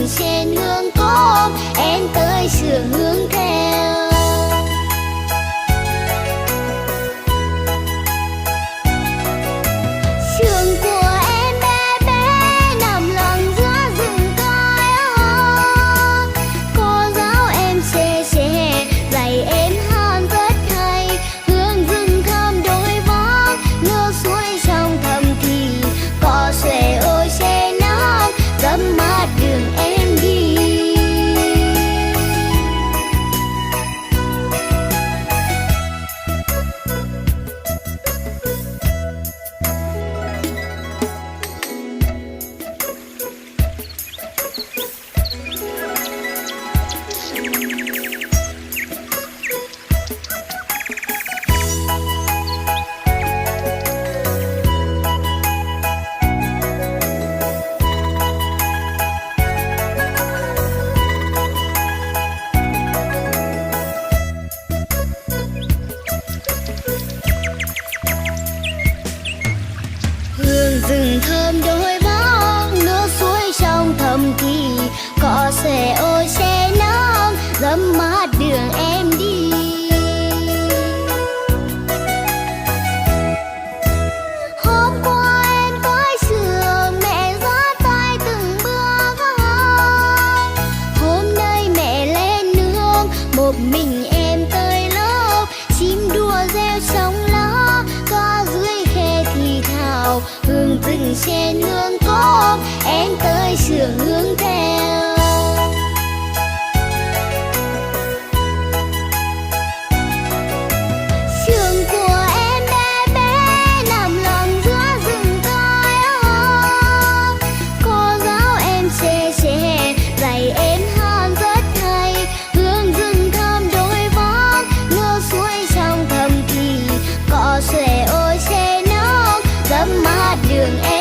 rừng trên hương cốm, em tới sườn hướng theo. Trường của em bé bé nằm lặng giữa rừng cõi hoa. Cô giáo em trẻ trẻ dạy em hát rất hay. Hương rừng thơm đôi vắng, nước suối trong thầm thì cỏ xuề ôi che nắng dẫm mát đường em đi. Hương rừng thơm đôi bóng, nước suối trong thầm thì cỏ xòe ôi che nắng dẫm mát đường em đi. Hôm qua em tới trường mẹ dắt tay từng bước hàng. Hôm nay mẹ lên nương một mình em tới lớp, chim đua reo trong lá ca dưới khe thì thào. Hương rừng trên hương cốm, em tới sườn hướng theo. Trường của em bé bé nằm lặng giữa rừng cõi hoa. Cô giáo em trẻ trẻ dạy em hát rất hay. Hương rừng thơm đôi vắng, nước suối trong thầm thì cỏ xuề ôi che nắng dẫm mát đường em.